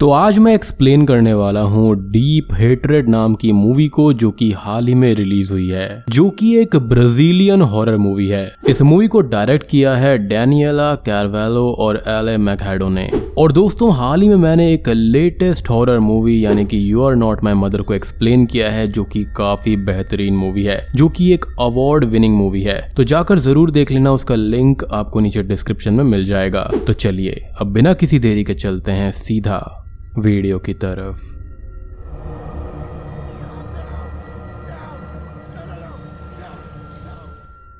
तो आज मैं एक्सप्लेन करने वाला हूँ डीप हेट्रेड नाम की मूवी को, जो कि हाल ही में रिलीज हुई है, जो कि एक ब्राजीलियन हॉरर मूवी है। इस मूवी को डायरेक्ट किया है डैनियला कार्वेलो और एले मैकहेडो ने। और दोस्तों, हाल ही में मैंने एक लेटेस्ट हॉरर मूवी यानी कि you are not my mother को एक्सप्लेन किया है, जो कि काफी बेहतरीन मूवी है, जो कि एक अवार्ड विनिंग मूवी है। तो जाकर जरूर देख लेना, उसका लिंक आपको नीचे डिस्क्रिप्शन में मिल जाएगा। तो चलिए अब बिना किसी देरी के चलते हैं सीधा वीडियो की तरफ।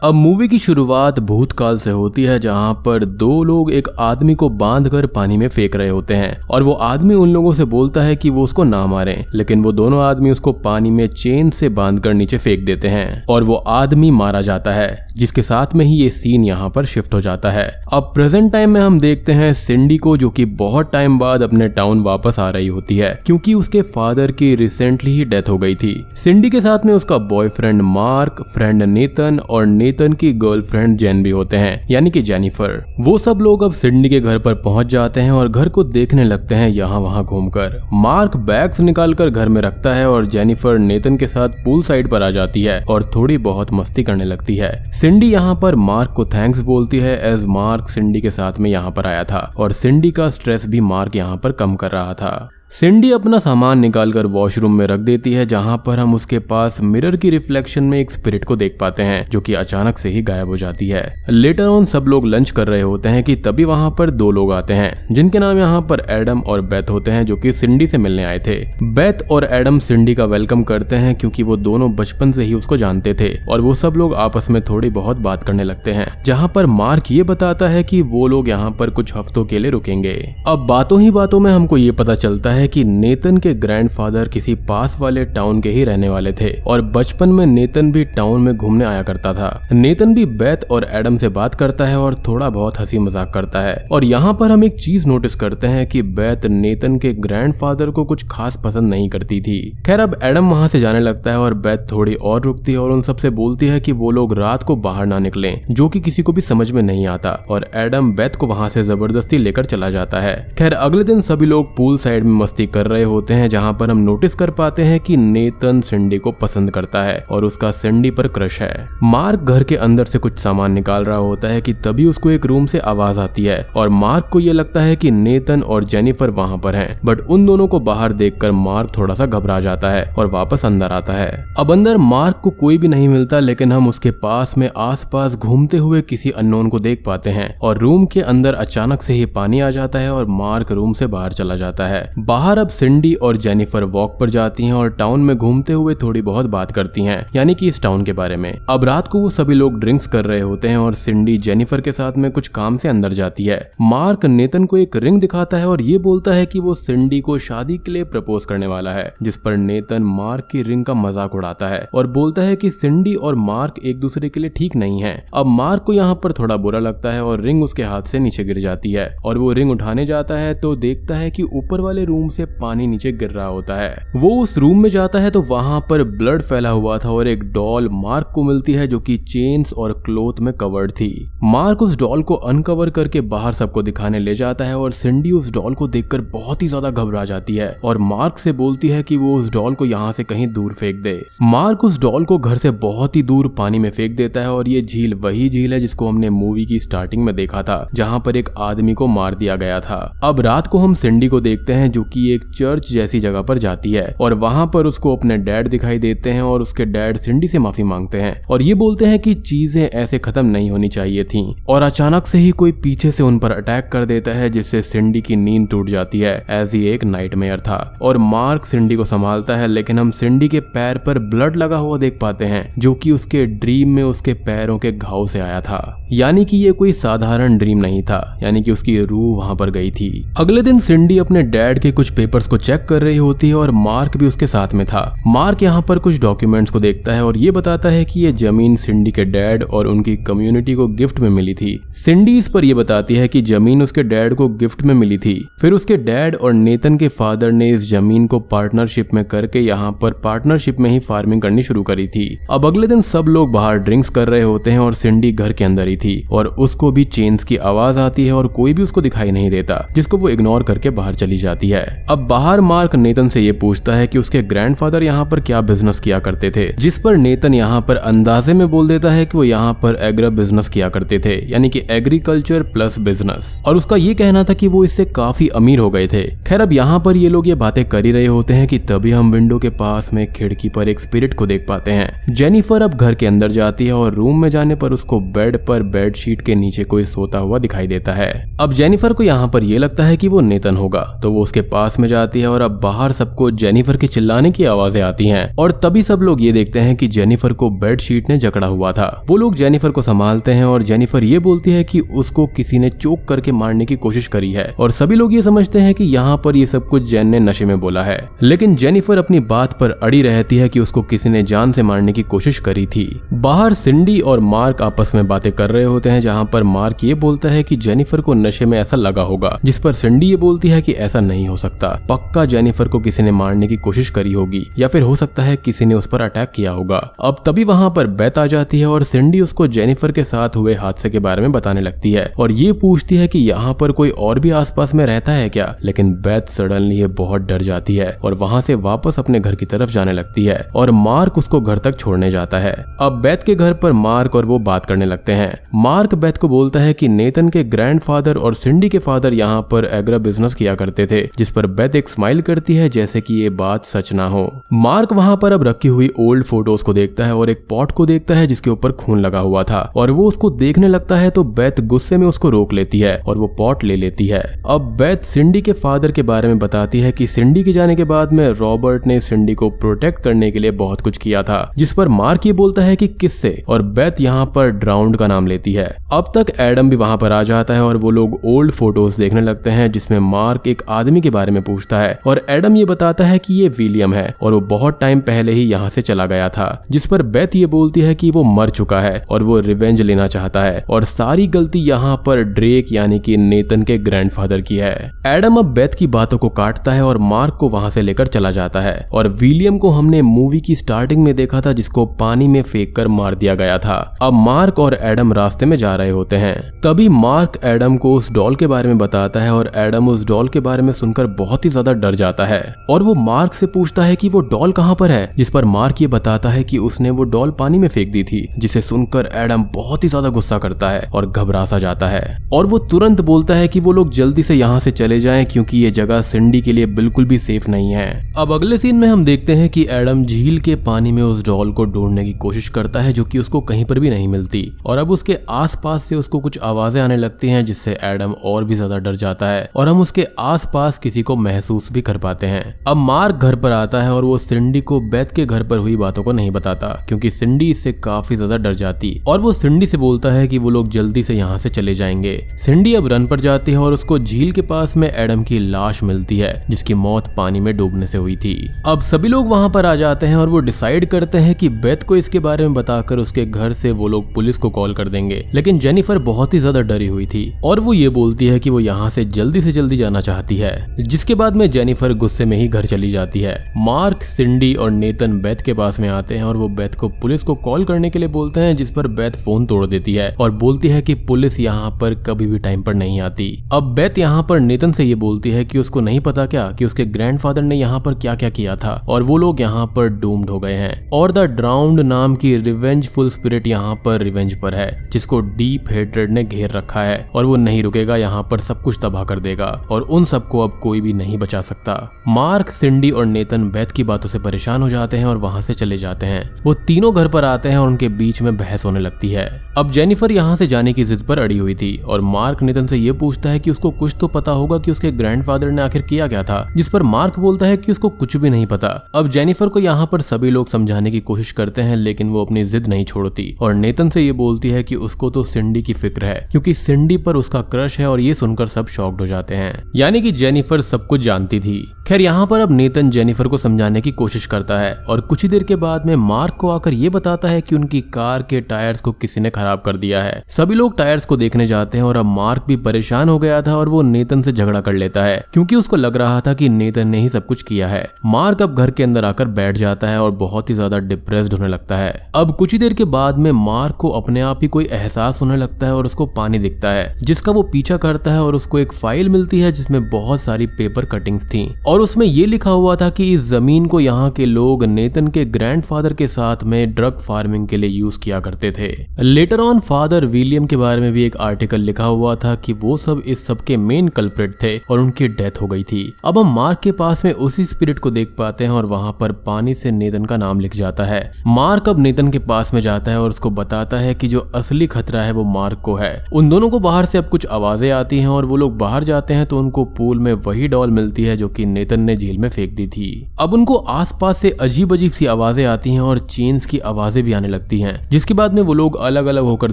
अब मूवी की शुरुआत भूतकाल से होती है, जहां पर दो लोग एक आदमी को बांधकर पानी में फेंक रहे होते हैं और वो आदमी उन लोगों से बोलता है कि वो उसको ना मारें, लेकिन वो दोनों आदमी उसको पानी में चेन से बांधकर नीचे फेंक देते हैं और वो आदमी मारा जाता है, जिसके साथ में ही ये सीन यहाँ पर शिफ्ट हो जाता है। अब प्रेजेंट टाइम में हम देखते हैं सिंडी को, जो कि बहुत टाइम बाद अपने टाउन वापस आ रही होती है, क्योंकि उसके फादर की रिसेंटली ही डेथ हो गई थी। सिंडी के साथ में उसका बॉयफ्रेंड मार्क, फ्रेंड नेतन और नेतन की गर्लफ्रेंड जेन भी होते हैं, यानी कि जेनिफर। वो सब लोग अब सिंडी के घर पर पहुंच जाते हैं और घर को देखने लगते हैं यहाँ वहाँ घूमकर। मार्क बैग्स निकालकर घर में रखता है और जेनिफर नेतन के साथ पूल साइड पर आ जाती है और थोड़ी बहुत मस्ती करने लगती है। सिंडी यहाँ पर मार्क को थैंक्स बोलती है, एज मार्क सिंडी के साथ में यहाँ पर आया था और सिंडी का स्ट्रेस भी मार्क यहाँ पर कम कर रहा था। सिंडी अपना सामान निकालकर वॉशरूम में रख देती है, जहां पर हम उसके पास मिरर की रिफ्लेक्शन में एक स्पिरिट को देख पाते हैं, जो कि अचानक से ही गायब हो जाती है। लेटर ऑन सब लोग लंच कर रहे होते हैं कि तभी वहां पर दो लोग आते हैं, जिनके नाम यहाँ पर एडम और बेथ होते हैं, जो कि सिंडी से मिलने आए थे। बेथ और एडम सिंडी का वेलकम करते हैं, क्योंकि वो दोनों बचपन से ही उसको जानते थे और वो सब लोग आपस में थोड़ी बहुत बात करने लगते हैं, जहाँ पर मार्क ये बताता है कि वो लोग यहाँ पर कुछ हफ्तों के लिए रुकेंगे। अब बातों ही बातों में हमको ये पता चलता है कि नेतन के ग्रैंडफादर किसी पास वाले टाउन के ही रहने वाले थे और बचपन में नेतन भी टाउन में घूमने आया करता था। नेतन भी बेथ और एडम से बात करता है और थोड़ा बहुत हंसी मजाक करता है। और यहाँ पर हम एक चीज नोटिस करते हैं कि बेथ नेतन के ग्रैंडफादर को कुछ खास पसंद नहीं करती थी। खैर, अब एडम वहां से जाने लगता है और बेथ थोड़ी और रुकती है और उन सबसे बोलती है कि वो लोग रात को बाहर ना निकलें, जो कि किसी को भी समझ में नहीं आता, और एडम बेथ को वहां से जबरदस्ती लेकर चला जाता है। खैर, अगले दिन सभी लोग पूल साइड में मस्ती कर रहे होते हैं, जहां पर हम नोटिस कर पाते हैं कि नेतन सिंडी को पसंद करता है और उसका सिंडी पर क्रश है। मार्क घर के अंदर से कुछ सामान निकाल रहा होता है कि तभी उसको एक रूम से आवाज आती है और मार्क को यह लगता है कि नेतन और जेनिफर वहां पर हैं, बट उन दोनों को बाहर देखकर मार्क थोड़ा सा घबरा जाता है और वापस अंदर आता है। अब अंदर मार्क को कोई भी नहीं मिलता, लेकिन हम उसके पास में आसपास घूमते हुए किसी अननोन को देख पाते हैं और रूम के अंदर अचानक से ही पानी आ जाता है और मार्क रूम से बाहर चला जाता है। बाहर अब सिंडी और जेनिफर वॉक पर जाती हैं और टाउन में घूमते हुए थोड़ी बहुत बात करती हैं, यानी कि इस टाउन के बारे में। अब रात को वो सभी लोग ड्रिंक्स कर रहे होते हैं और सिंडी जेनिफर के साथ में कुछ काम से अंदर जाती है। मार्क नेतन को एक रिंग दिखाता है और ये बोलता है कि वो सिंडी को शादी के लिए प्रपोज करने वाला है, जिस पर नेतन मार्क की रिंग का मजाक उड़ाता है और बोलता है कि सिंडी और मार्क एक दूसरे के लिए ठीक नहीं है। अब मार्क को यहाँ पर थोड़ा बुरा लगता है और रिंग उसके हाथ से नीचे गिर जाती है और वो रिंग उठाने जाता है तो देखता है कि ऊपर वाले रूम से पानी नीचे गिर रहा होता है। वो उस रूम में जाता है तो वहां पर ब्लड फैला हुआ था और एक डॉल मार्क को मिलती है, जो कि चेन्स और क्लोथ में कवर्ड थी। मार्क उस डॉल को अनकवर करके बाहर सबको दिखाने ले जाता है और सिंडी उस डॉल को देखकर बहुत ही ज्यादा घबरा जाती है और मार्क से बोलती है कि वो उस डॉल को यहाँ से कहीं दूर फेंक दे। मार्क उस डॉल को घर से बहुत ही दूर पानी में फेंक देता है और ये झील वही झील है जिसको हमने मूवी की स्टार्टिंग में देखा था, जहाँ पर एक आदमी को मार दिया गया था। अब रात को हम सिंडी को देखते हैं, जो कि एक चर्च जैसी जगह पर जाती है और वहां पर उसको अपने डैड दिखाई देते हैं और उसके डैड सिंडी से माफी मांगते हैं और ये बोलते हैं कि चीजें ऐसे खत्म नहीं होनी चाहिए थी। और अचानक से ही कोई पीछे से उन पर अटैक कर देता है, जिससे सिंडी की नींद टूट जाती है, एज ये एक नाइटमेयर था। और मार्क सिंडी को संभालता है, लेकिन हम सिंडी के पैर पर ब्लड लगा हुआ देख पाते हैं, जो कि उसके ड्रीम में उसके पैरों के घाव से आया था, यानी कि ये कोई साधारण ड्रीम नहीं था, यानी कि उसकी रूह वहां पर गई थी। अगले दिन सिंडी अपने डैड के कुछ पेपर्स को चेक कर रही होती है और मार्क भी उसके साथ में था। मार्क यहाँ पर कुछ डॉक्यूमेंट्स को देखता है और ये बताता है कि ये जमीन सिंडी के डैड और उनकी कम्युनिटी को गिफ्ट में मिली थी। सिंडी इस पर यह बताती है कि जमीन उसके डैड को गिफ्ट में मिली थी। फिर उसके डैड और नेतन के फादर ने इस जमीन को पार्टनरशिप में करके यहाँ पर पार्टनरशिप में ही फार्मिंग करनी शुरू करी थी। अब अगले दिन सब लोग बाहर ड्रिंक्स कर रहे होते हैं और सिंडी घर के अंदर ही थी और उसको भी चेन्स की आवाज आती है और कोई भी उसको दिखाई नहीं देता, जिसको वो इग्नोर करके बाहर चली जाती है। अब बाहर मार्क नेतन से ये पूछता है कि उसके ग्रैंडफादर यहाँ पर क्या बिजनेस किया करते थे, जिस पर नेतन यहाँ पर अंदाजे में बोल देता है कि वो यहाँ पर एग्रो बिजनेस किया करते थे, यानी कि एग्रीकल्चर प्लस बिजनेस, और उसका ये कहना था कि वो इससे काफी अमीर हो गए थे। खैर अब यहाँ पर ये लोग ये बातें कर ही रहे होते हैं कि तभी हम विंडो के पास में खिड़की पर एक स्पिरिट को देख पाते हैं। जेनिफर अब घर के अंदर जाती है और रूम में जाने पर उसको बेड पर बेडशीट के नीचे कोई सोता हुआ दिखाई देता है। अब जेनिफर को यहाँ पर ये लगता है कि वो नेतन होगा, तो वो उसके पास में जाती है और अब बाहर सबको जेनिफर के चिल्लाने की आवाजें आती हैं और तभी सब लोग ये देखते हैं कि जेनिफर को बेडशीट ने जकड़ा हुआ था। वो लोग जेनिफर को संभालते हैं और जेनिफर ये बोलती है कि उसको किसी ने चोक करके मारने की कोशिश करी है और सभी लोग ये समझते हैं कि यहाँ पर ये सब कुछ जेन ने नशे में बोला है, लेकिन जेनिफर अपनी बात पर अड़ी रहती है कि उसको किसी ने जान से मारने की कोशिश करी थी। बाहर सिंडी और मार्क आपस में बातें कर रहे होते हैं, जहाँ पर मार्क ये बोलता है कि जेनिफर को नशे में ऐसा लगा होगा, जिस पर सिंडी ये बोलती है कि ऐसा नहीं हो सकता, पक्का जेनिफर को किसी ने मारने की कोशिश करी होगी या फिर हो सकता है किसी ने उस पर अटैक किया होगा। अब तभी वहाँ पर बेथ आ जाती है और सिंडी उसको जेनिफर के साथ हुए हादसे के बारे में बताने लगती है और ये पूछती है कि यहाँ पर कोई और भी आसपास में रहता है क्या, लेकिन बेथ सडनली ये बहुत डर जाती है और वहाँ से वापस अपने घर की तरफ जाने लगती है और मार्क उसको घर तक छोड़ने जाता है। अब बेथ के घर पर मार्क और वो बात करने लगते हैं। मार्क बेथ को बोलता है कि नेतन के ग्रैंडफादर और सिंडी के फादर यहाँ पर एग्रो बिजनेस किया करते थे, जिस पर बेथ एक स्माइल करती है जैसे कि ये बात सच ना हो। मार्क वहाँ पर अब रखी हुई ओल्ड फोटोज को देखता है और एक पॉट को देखता है जिसके ऊपर खून लगा हुआ था और वो उसको देखने लगता है, तो बेथ गुस्से में उसको रोक लेती है और वो पॉट ले लेती है। अब बेथ सिंडी के फादर के बारे में बताती है कि सिंडी के जाने के बाद में रॉबर्ट ने सिंडी को प्रोटेक्ट करने के लिए बहुत कुछ किया था, जिस पर मार्क ये बोलता है कि किससे, और बेथ यहाँ पर ड्राउंड का नाम लेती है। अब तक एडम भी वहाँ पर आ जाता है और वो लोग ओल्ड फोटोज देखने लगते हैं, जिसमें मार्क एक आदमी के बारे में पूछता है और एडम ये बताता है कि ये विलियम है और वो बहुत टाइम पहले ही यहाँ से चला गया था, जिस पर बेथ ये बोलती है कि वो मर चुका है और वो रिवेंज लेना चाहता है और सारी गलती यहाँ पर ड्रेक यानी कि नेतन के ग्रैंडफादर की है। एडम अब बेथ की बातों को काटता है और मार्क को वहाँ से लेकर चला जाता है और विलियम को हमने मूवी की स्टार्टिंग में देखा था, जिसको पानी में फेंक कर मार दिया गया था। अब मार्क और एडम रास्ते में जा रहे होते हैं, तभी मार्क एडम को उस डॉल के बारे में बताता है और एडम उस डॉल के बारे में सुनकर बहुत ही ज्यादा डर जाता है और वो मार्क से पूछता है कि वो डॉल कहाँ पर है, जिस पर मार्क ये बताता है कि उसने वो डॉल पानी में फेंक दी थी, जिसे सुनकर एडम बहुत ही ज्यादा गुस्सा करता है और घबरा सा जाता है और वो तुरंत बोलता है कि वो लोग जल्दी से यहाँ से चले जाएं क्योंकि ये जगह सिंडी के लिए बिल्कुल भी सेफ नहीं है। अब अगले सीन में हम देखते हैं कि एडम झील के पानी में उस डॉल को ढूंढने की कोशिश करता है, जो कि उसको कहीं पर भी नहीं मिलती और अब उसके आसपास से उसको कुछ आवाजें आने लगती हैं, जिससे एडम और भी ज्यादा डर जाता है और हम उसके आसपास किसी को महसूस भी कर पाते हैं। अब मार्क घर पर आता है और वो सिंडी को बेथ के घर पर हुई बातों को नहीं बताता क्योंकि सिंडी इससे काफी ज्यादा डर जाती और वो सिंडी से बोलता है कि वो लोग जल्दी से यहाँ से चले जाएंगे। सिंडी अब रन पर जाती है और उसको झील के पास में एडम की लाश मिलती है, जिसकी मौत पानी में डूबने से हुई थी। अब सभी लोग वहाँ पर आ जाते हैं और वो डिसाइड करते हैं कि बेथ को इसके बारे में बताकर उसके घर से वो लोग पुलिस को कॉल कर देंगे, लेकिन जेनिफर बहुत ही ज्यादा डरी हुई थी और वो ये बोलती है कि वो यहाँ से जल्दी जाना चाहती है, जिसके बाद में जेनिफर गुस्से में ही घर चली जाती है। मार्क, सिंडी और नेतन बेथ के पास में आते हैं और वो बेथ को पुलिस को कॉल करने के लिए बोलते हैं, जिस पर बेथ फोन तोड़ देती है और बोलती है कि पुलिस यहाँ पर कभी भी टाइम पर नहीं आती। अब बेथ यहाँ पर नेतन से ये बोलती है कि उसको नहीं पता क्या कि उसके ग्रैंडफादर ने यहाँ पर क्या क्या किया था और वो लोग यहाँ पर डूम्ड हो गए हैं और द ड्राउंड नाम की रिवेंजफुल स्पिरिट यहाँ पर रिवेंज पर है, जिसको डीप हेट्रेड ने घेर रखा है और वो नहीं रुकेगा, यहाँ पर सब कुछ तबाह कर देगा और उन सबको अब कोई भी नहीं बचा सकता। मार्क, सिंडी और नेतन बेथ की बातों से परेशान हो जाते हैं और वहाँ से चले जाते हैं। वो तीनों घर पर आते हैं और उनके बीच में बहस होने लगती है। अब जेनिफर यहाँ से जाने की जिद पर अड़ी हुई थी और मार्क नेतन से ये पूछता है कि उसको कुछ तो पता होगा कि उसके ग्रैंडफादर ने आखिर किया क्या था, जिस पर मार्क बोलता है कि उसको कुछ भी नहीं पता। अब जेनिफर को यहाँ पर सभी लोग समझाने की कोशिश करते हैं, लेकिन वो अपनी जिद नहीं छोड़ती और नेतन से ये बोलती है कि उसको तो सिंडी की फिक्र है क्योंकि सिंडी पर उसका क्रश है और ये सुनकर सब शॉक्ड हो जाते हैं, यानी कि जेनिफर सब कुछ जानती थी। खैर यहाँ पर अब नेतन जेनिफर को समझाने की कोशिश करता है और कुछ ही देर के बाद में मार्क को आकर ये बताता है कि उनकी कार के टायर्स को किसी ने खराब कर दिया है। सभी लोग टायर्स को देखने जाते हैं और अब मार्क भी परेशान हो गया था और वो नेतन से झगड़ा कर लेता है क्योंकि उसको लग रहा था कि नेतन ने ही सब कुछ किया है। मार्क अब घर के अंदर आकर बैठ जाता है और बहुत ही ज्यादा डिप्रेस्ड होने लगता है। अब कुछ ही देर के बाद में मार्क को अपने आप ही कोई एहसास होने लगता है और उसको पानी दिखता है, जिसका वो पीछा करता है और उसको एक फाइल मिलती है जिसमें बहुत सारी पेपर कटिंग्स थी और उसमें ये लिखा हुआ था कि इस जमीन को यहाँ के लोग नेतन के ग्रैंडफादर के साथ में ड्रग फार्मिंग के लिए यूज किया करते थे। लेटर ऑन फादर विलियम के बारे में भी एक आर्टिकल लिखा हुआ था कि वो सब इस सब के मेन कल्प्रिट थे और उनकी डेथ हो गई थी। अब हम मार्क के पास में उसी स्पिरिट को देख पाते हैं और वहाँ पर पानी से नेतन का नाम लिख जाता है। मार्क अब नेतन के पास में जाता है और उसको बताता है कि जो असली खतरा है वो मार्क को है। उन दोनों को बाहर से अब कुछ आवाजें आती हैं और वो लोग बाहर जाते हैं तो उनको पूल में वही डॉल मिलती है जो कि नेतन ने झील में फेंक दी थी। अब उनको आसपास से अजीब अजीब सी आवाजें आती हैं और चेन्स की आवाजें भी आने लगती हैं, जिसके बाद में वो लोग अलग अलग होकर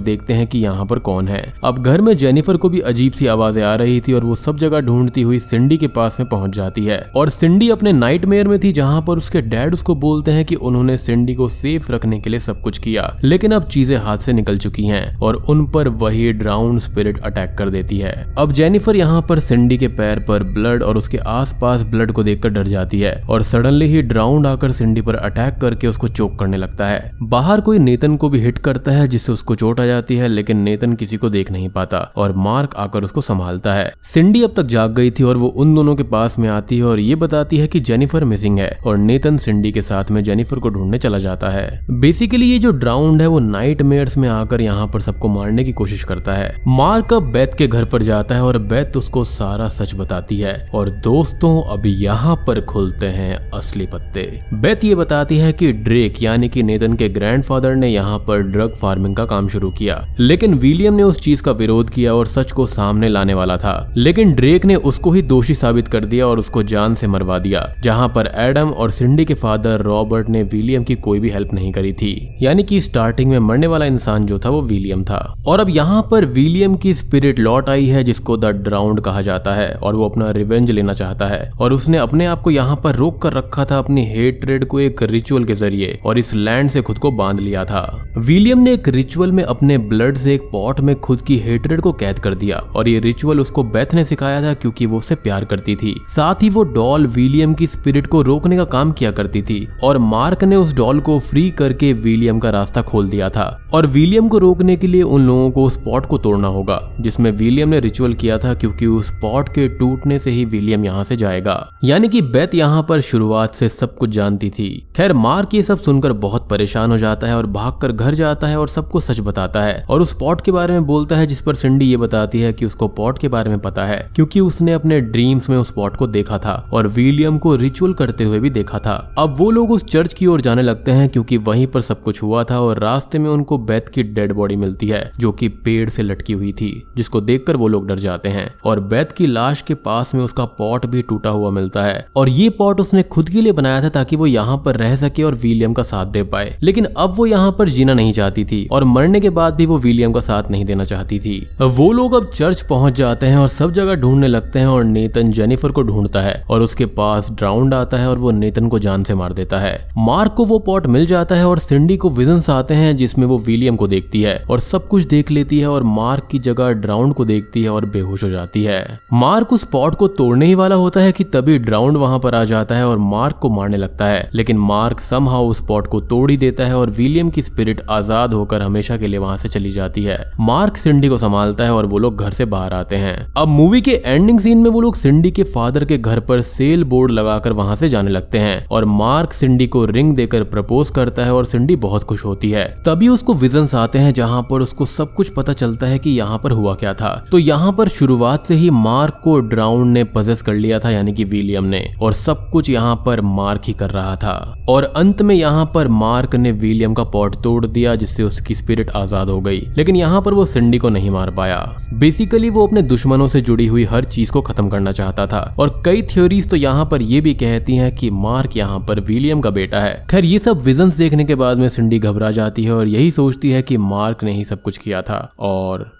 देखते हैं कि यहाँ पर कौन है। अब घर में जेनिफर को भी अजीब सी आवाजें आ रही थी और वो सब जगह ढूंढती हुई सिंडी के पास में पहुंच जाती है और सिंडी अपने नाइटमेयर में थी जहाँ पर उसके डैड उसको बोलते हैं कि उन्होंने सिंडी को सेफ रखने के लिए सब कुछ किया, लेकिन अब चीजें हाथ से निकल चुकी हैं और उन पर वही ड्राउन्ड स्पिरिट अटैक कर देती है। अब जेनिफर यहाँ पर सिंडी के पैर पर ब्लड और उसके आसपास ब्लड को देखकर डर जाती है और सडनली ही ड्राउन्ड आकर सिंडी पर अटैक करके उसको चोक करने लगता है। बाहर कोई नेतन को भी हिट करता है जिससे उसको चोट आ जाती है, लेकिन नेतन किसी को देख नहीं पाता और मार्क आकर उसको संभालता है। सिंडी अब तक जाग गई थी और वो उन दोनों के पास में आती है और ये बताती है कि जेनिफर मिसिंग है और नेतन सिंडी के साथ में जेनिफर को ढूंढने चला जाता है। बेसिकली ये जो ड्राउन्ड है वो नाइटमेयर्स में आकर यहाँ पर सबको मारने की कोशिश करता है। मार्क अब बेथ के घर पर जाता है और बेथ उसको सारा सच बताती है और दोस्तों अब यहाँ पर खुलते हैं असली पत्ते। बेथ ये बताती है कि ड्रेक यानी कि नेतन के ग्रैंडफादर ने यहाँ पर ड्रग फार्मिंग का काम शुरू किया, लेकिन विलियम ने उस चीज का विरोध किया और सच को सामने लाने वाला था, लेकिन ड्रेक ने उसको ही दोषी साबित कर दिया और उसको जान से मरवा दिया, जहाँ पर एडम और सिंडी के फादर रॉबर्ट ने विलियम की कोई भी हेल्प नहीं करी थी। यानी कि स्टार्टिंग में मरने वाला इंसान जो था वो विलियम था। और अब यहाँ पर विलियम की स्पिरिट लौट आई है जिसको द ड्राउन्ड कहा जाता है और वो अपना रिवेंज लेना चाहता है और उसने अपने आप को यहाँ पर रोक कर रखा था अपनी हेट्रेड को एक रिचुअल के जरिए और इस लैंड से खुद को बांध लिया था। विलियम ने एक रिचुअल में अपने ब्लड से एक पॉट में खुद की हेट्रेड को कैद कर दिया और ये रिचुअल उसको बेथ ने सिखाया था क्योंकि वो उससे प्यार करती थी। साथ ही वो डॉल विलियम की स्पिरिट को रोकने का काम किया करती थी और मार्क ने उस डॉल को फ्री करके विलियम का रास्ता खोल दिया था और विलियम को रोकने के लिए उन लोगों को उस पॉट को तोड़ना होगा जिसमें विलियम ने रिचुअल किया था, क्योंकि उस पॉट के टूटने से ही विलियम यहाँ से जाएगा। यानी कि बेथ यहाँ पर शुरुआत से सब कुछ जानती थी। खैर मार्क ये सब सुनकर बहुत परेशान हो जाता है और भागकर घर जाता है और सबको सच बताता है और उस पॉट के बारे में बोलता है, जिस पर सिंडी ये बताती है कि उसको पॉट के बारे में पता है क्योंकि उसने अपने ड्रीम्स में उस पॉट को देखा था और विलियम को रिचुअल करते हुए भी देखा था। अब वो लोग उस चर्च की ओर जाने लगते हैं क्योंकि वहीं पर सब कुछ हुआ था और रास्ते में उनको बेथ की डेड बॉडी मिलती है जो कि पेड़ से लटकी हुई थी, जिसको देखकर वो लोग डर जाते हैं और बेथ की लाश के पास में उसका पॉट भी टूटा हुआ मिलता है और ये पॉट उसने खुद के लिए बनाया था ताकि वो यहाँ पर रह सके और विलियम का साथ दे पाए, लेकिन अब वो यहाँ पर जीना नहीं चाहती थी और मरने के बाद भी वो विलियम का साथ नहीं देना चाहती थी। वो लोग अब चर्च पहुंच जाते हैं और सब जगह ढूंढने लगते हैं और नेतन जेनिफर को ढूंढता है और उसके पास ड्राउन्ड आता है और वो नेतन को जान से मार देता है। मार्क को वो पॉट मिल जाता है और सिंडी को विजन्स आते हैं जिसमें वो विलियम को देखती है और सब कुछ देख लेती है और मार्क की जगह ड्राउन्ड को देखती है और बेहोश हो जाती है। मार्क उस पॉट को तोड़ने ही वाला होता है कि तभी ड्राउन्ड वहां पर आ जाता है और मार्क को मारने लगता है, लेकिन मार्क समहाउ उस पॉट को तोड़ ही देता है और विलियम की स्पिरिट आजाद होकर हमेशा के लिए वहां से चली जाती है। मार्क सिंडी को संभालता है और वो लोग घर से बाहर आते हैं। अब मूवी के एंडिंग सीन में वो लोग सिंडी के फादर के घर पर सेल बोर्ड लगाकर वहां से जाने लगते हैं और मार्क सिंडी को रिंग देकर प्रपोज करता है और सिंडी बहुत खुश होती है। तभी उसको विजन्स आते हैं जहां पर उसको सब कुछ पता चलता है कि यहाँ पर हुआ क्या था। तो यहाँ पर शुरुआत से ही मार्क को ड्राउन्ड ने पजेस कर लिया था, यानी कि विलियम ने, और सब कुछ यहाँ पर मार्क ही कर रहा था और अंत में यहाँ पर मार्क ने विलियम का पॉट तोड़ दिया जिससे उसकी स्पिरिट आजाद हो गई, लेकिन यहाँ पर वो सिंडी को नहीं मार पाया। बेसिकली वो अपने दुश्मनों से जुड़ी हुई हर चीज को खत्म करना चाहता था और कई थ्योरीज तो यहाँ पर ये भी कहती हैं कि मार्क यहाँ पर विलियम का बेटा है। खैर ये सब विजन्स देखने के बाद में सिंडी घबरा जाती है और यही सोचती है कि मार्क ने ही सब कुछ किया था और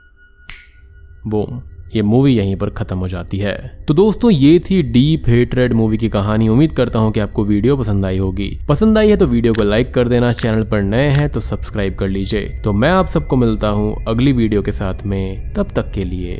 बूम, ये मूवी यहीं पर खत्म हो जाती है। तो दोस्तों ये थी डीप हेट्रेड मूवी की कहानी। उम्मीद करता हूँ कि आपको वीडियो पसंद आई होगी। पसंद आई है तो वीडियो को लाइक कर देना, चैनल पर नए हैं तो सब्सक्राइब कर लीजिए। तो मैं आप सबको मिलता हूँ अगली वीडियो के साथ में, तब तक के लिए